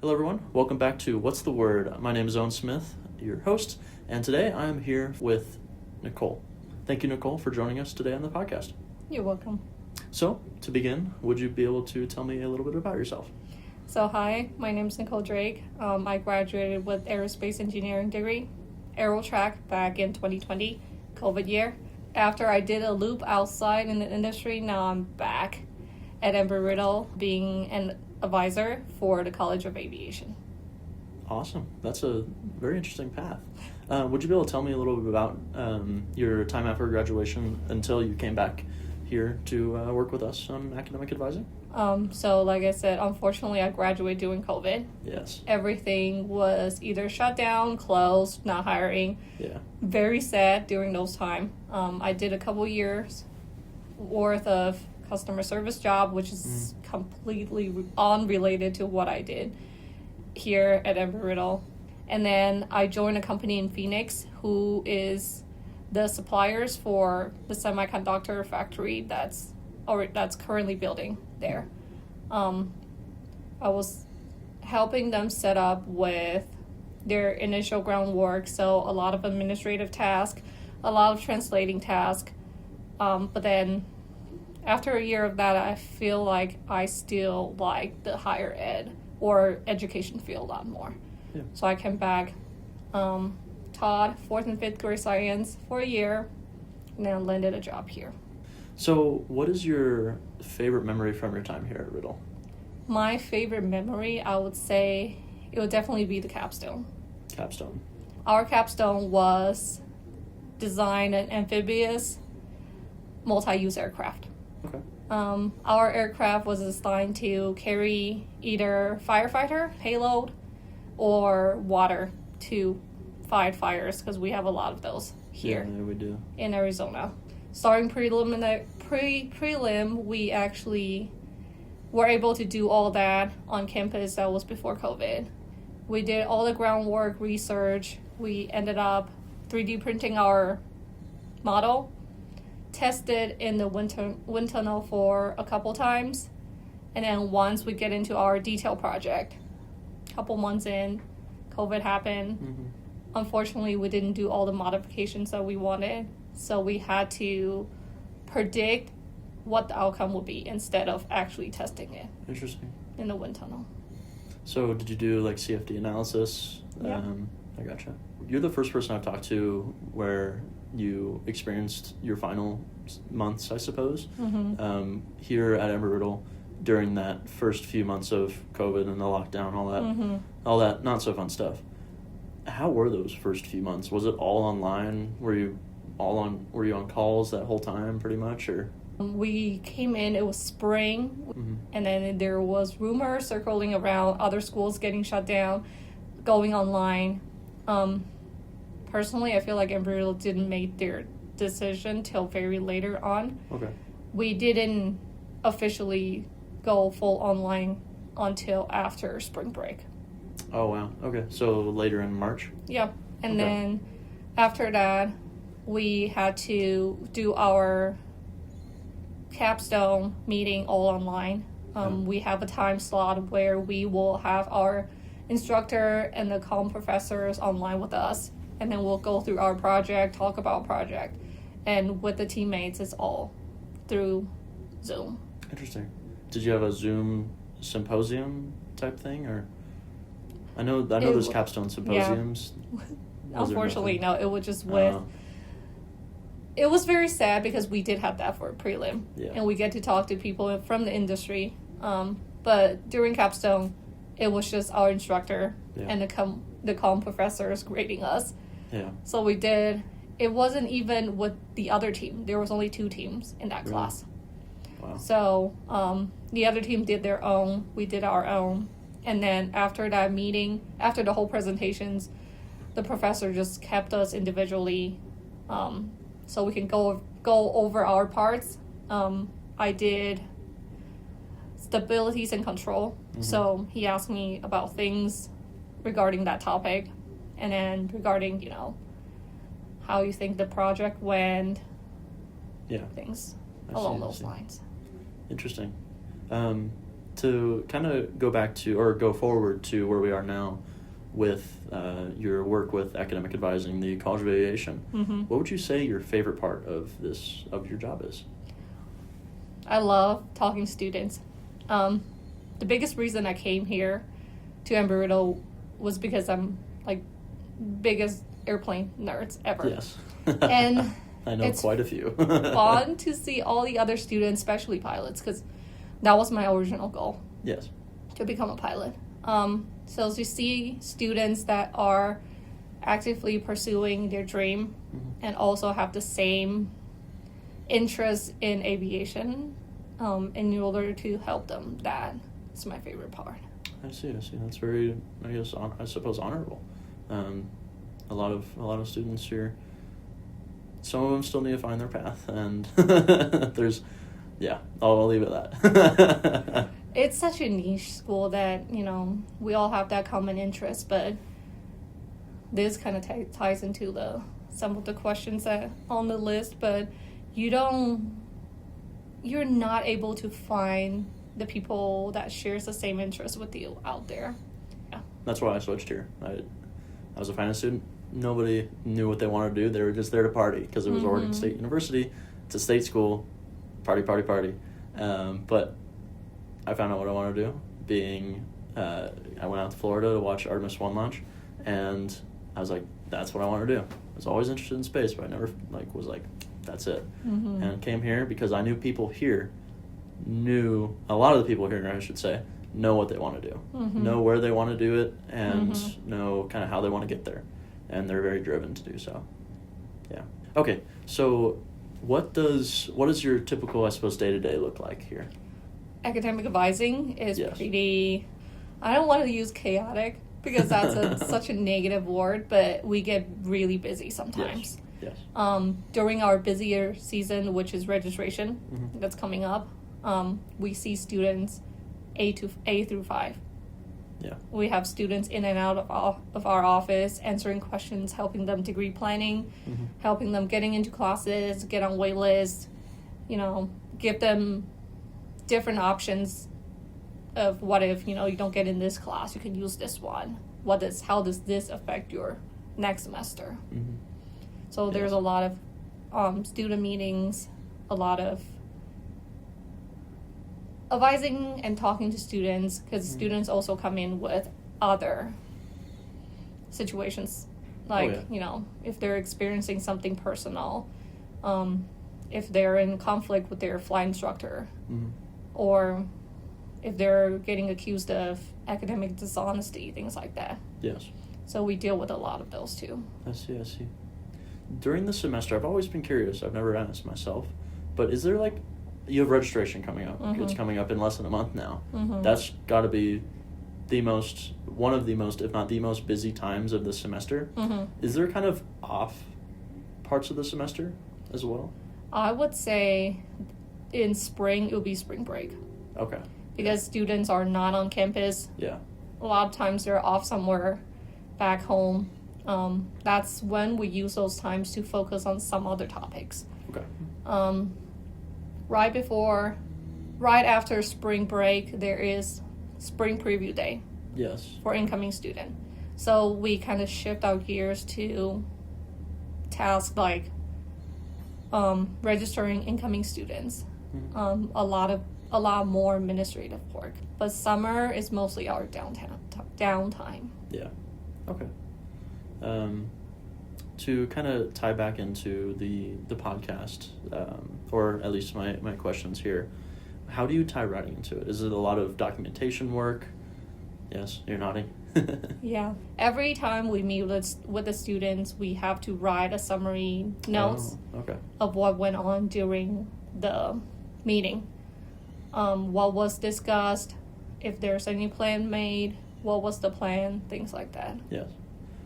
Hello everyone, welcome back to What's the Word? My name is Owen Smith, your host, and today I am here with Nicole. Thank you, Nicole, for joining us today on the podcast. You're welcome. So, to begin, would you be able to tell me a little bit about yourself? So hi, my name is Nicole Drake. I graduated with Aerospace engineering degree, Aerotrack, back in 2020, COVID year. After I did a loop outside in the industry, now I'm back at Embry Riddle being an advisor for the College of Aviation. Awesome. That's a very interesting path. Would you be able to tell me a little bit about your time after graduation until you came back here to work with us on academic advising? So like I said, unfortunately I graduated during COVID. Yes. Everything was either shut down, closed, not hiring. Yeah. Very sad during those time. I did a couple years worth of customer service job, which is completely unrelated to what I did here at Embry Riddle. And then I joined a company in Phoenix who is the suppliers for the semiconductor factory that's currently building there. I was helping them set up with their initial groundwork, so a lot of administrative tasks, a lot of translating tasks, but then after a year of that, I feel like I still like the higher ed or education field a lot more. Yeah. So I came back, taught 4th and 5th grade science for a year, and then landed a job here. So what is your favorite memory from your time here at Riddle? My favorite memory, I would say, it would definitely be the capstone. Capstone. Our capstone was design an amphibious multi-use aircraft. Okay. Our aircraft was designed to carry either firefighter payload or water to fight fires, because we have a lot of those here. Yeah, we do. In Arizona. Starting prelim, we actually were able to do all that on campus. That was before COVID. We did all the groundwork, research. We ended up 3D printing our model, tested in the wind tunnel for a couple times, and then once we get into our detail project, a couple months in, COVID happened. Unfortunately, we didn't do all the modifications that we wanted, so we had to predict what the outcome would be instead of actually testing it. Interesting. In the wind tunnel. So did you do like CFD analysis? Yeah. I gotcha. You're the first person I've talked to where you experienced your final months, I suppose, here at Embry Riddle during that first few months of COVID and the lockdown, all that not so fun stuff. How were those first few months? Was it all online? Were you on calls that whole time pretty much, or? We came in, it was spring, and then there was rumors circling around other schools getting shut down, going online. Personally, I feel like Embry Riddle didn't make their decision till very later on. Okay. We didn't officially go full online until after spring break. Oh, wow. Okay. So later in March? Yeah. And then after that, we had to do our capstone meeting all online. We have a time slot where we will have our instructor and the comm professors online with us, and then we'll go through our project, talk about project, and with the teammates, it's all through Zoom. Interesting. Did you have a Zoom symposium type thing, or? I know there's capstone symposiums. Yeah. Unfortunately, no. It was just with. It was very sad because we did have that for a prelim, and we get to talk to people from the industry. But during capstone, it was just our instructor and the comm professors grading us. Yeah. So we did. It wasn't even with the other team. There was only 2 teams in that class. Wow. So the other team did their own. We did our own. And then after that meeting, after the whole presentations, the professor just kept us individually, so we can go over our parts. I did stabilities and control. So he asked me about things regarding that topic, and then regarding, how you think the project went. Yeah. Things along those lines. Interesting. to kind of go back to, or go forward to where we are now with your work with academic advising the College of Aviation, what would you say your favorite part of your job is? I love talking to students. The biggest reason I came here to Embry Riddle was because I'm like biggest airplane nerds ever. Yes. And I know quite a few. fun to see all the other students, especially pilots, because that was my original goal. Yes. To become a pilot. So to see students that are actively pursuing their dream and also have the same interest in aviation, in order to help them, that is my favorite part. I see. That's very, I suppose, honorable. A lot of students here, some of them still need to find their path, and I'll leave it at that. It's such a niche school that, we all have that common interest, but this kind of ties into some of the questions that on the list, but you're not able to find the people that shares the same interest with you out there. Yeah. That's why I switched here. I was a finance student. Nobody knew what they wanted to do. They were just there to party because it was Oregon State University. It's a state school. Party. But I found out what I wanted to do. I went out to Florida to watch Artemis 1 launch, and I was like, that's what I want to do. I was always interested in space, but I never was like, that's it. And came here because I knew a lot of the people here, I should say, know what they want to do, know where they want to do it, and know kind of how they want to get there. And they're very driven to do so. Yeah. Okay, so what does your typical, I suppose, day-to-day look like here? Academic advising is pretty, I don't want to use chaotic because that's such a negative word, but we get really busy sometimes. Yes. During our busier season, which is registration, that's coming up, we see students A through 5. Yeah. We have students in and out of our office answering questions, helping them degree planning, helping them getting into classes, get on wait lists, give them different options of what if, you don't get in this class, you can use this one. How does this affect your next semester? So there's a lot of student meetings, a lot of advising and talking to students, because students also come in with other situations, like if they're experiencing something personal, if they're in conflict with their flight instructor, or if they're getting accused of academic dishonesty, things like that. Yes. So we deal with a lot of those too. I see. During the semester, I've always been curious, I've never asked myself, but is there you have registration coming up. It's coming up in less than a month now. That's got to be one of the most, if not the most busy times of the semester. Is there kind of off parts of the semester as well? I would say in spring, it will be spring break. Okay. Because students are not on campus. Yeah. A lot of times they're off somewhere back home. That's when we use those times to focus on some other topics. Okay. Right after spring break, there is spring preview day. Yes. For incoming student. So we kind of shift our gears to tasks like registering incoming students. A lot more administrative work. But summer is mostly our downtime. Yeah. Okay. To kind of tie back into the podcast, or at least my questions here, how do you tie writing into it? Is it a lot of documentation work? Yes, you're nodding. Yeah. Every time we meet with the students, we have to write a summary notes of what went on during the meeting. What was discussed, if there's any plan made, what was the plan, things like that. Yes.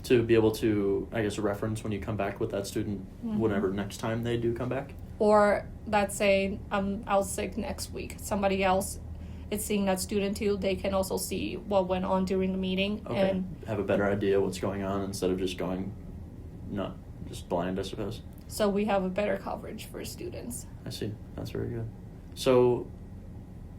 To be able to, I guess, reference when you come back with that student whenever next time they do come back? Or let's say I'm out sick next week. Somebody else is seeing that student too. They can also see what went on during the meeting. Okay. And have a better idea what's going on instead of just going just blind, I suppose. So we have a better coverage for students. I see. That's very good. So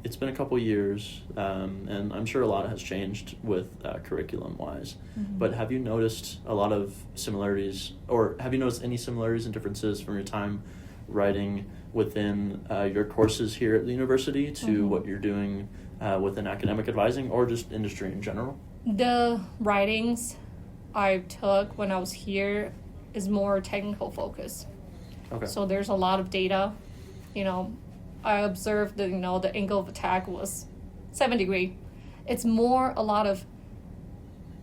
it's been a couple years, and I'm sure a lot has changed with curriculum-wise. Mm-hmm. But have you noticed a lot of similarities, or have you noticed any similarities and differences from your time writing within your courses here at the university to Mm-hmm. what you're doing within academic advising or just industry in general? The writings I took when I was here is more technical focus. Okay. So there's a lot of data. I observed that, the angle of attack was 7 degrees. It's more a lot of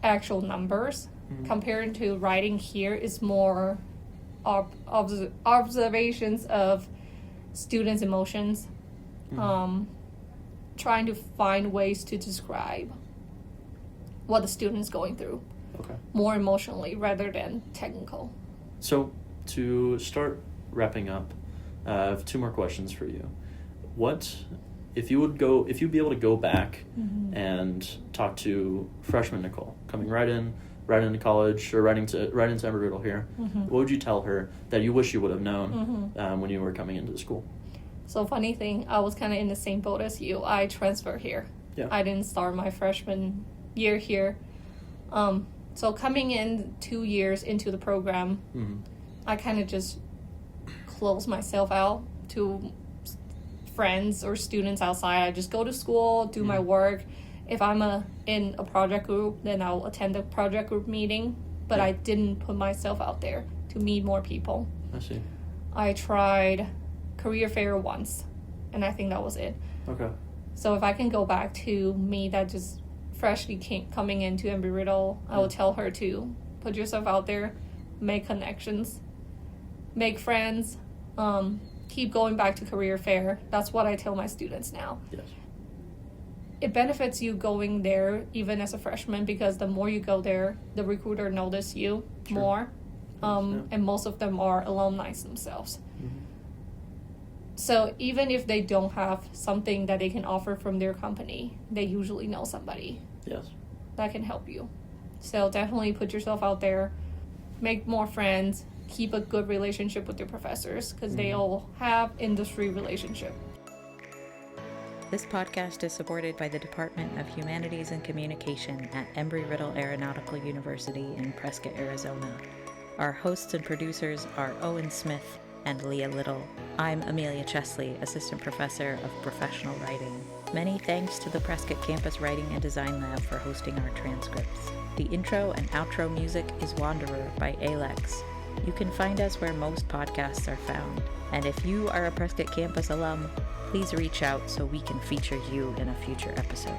actual numbers. Mm-hmm. Compared to writing here is more observations of students' emotions, Mm-hmm. Trying to find ways to describe what the student's going through Okay. more emotionally rather than technical. So to start wrapping up, I have 2 more questions for you. What if you'd be able to go back Mm-hmm. and talk to freshman Nicole coming right into college or right into Embry Riddle here? Mm-hmm. What would you tell her that you wish you would have known Mm-hmm. when you were coming into the school? So funny thing, I was kind of in the same boat as you. I transferred here. Yeah. I didn't start my freshman year here. So coming in 2 years into the program, Mm-hmm. I kind of just closed myself out to friends or students outside. I just go to school, do my work. If I'm in a project group, then I'll attend the project group meeting. But Yeah. I didn't put myself out there to meet more people. I see. I tried career fair once, and I think that was it. Okay. So if I can go back to me that just freshly coming into Embry Riddle, I would tell her to put yourself out there, make connections, make friends, keep going back to career fair. That's what I tell my students now. Yes. It benefits you going there even as a freshman because the more you go there, the recruiter notice you Sure. more. Yeah. And most of them are alumni themselves. Mm-hmm. So even if they don't have something that they can offer from their company, they usually know somebody Yes. that can help you. So definitely put yourself out there, make more friends, keep a good relationship with your professors because they all have industry relationship. This podcast is supported by the Department of Humanities and Communication at Embry Riddle Aeronautical University in Prescott, Arizona. Our hosts and producers are Owen Smith and Leah Little. I'm Amelia Chesley, Assistant Professor of Professional Writing. Many thanks to the Prescott Campus Writing and Design Lab for hosting our transcripts. The intro and outro music is Wanderer by Alex. You can find us where most podcasts are found. And if you are a Prescott Campus alum, please reach out so we can feature you in a future episode.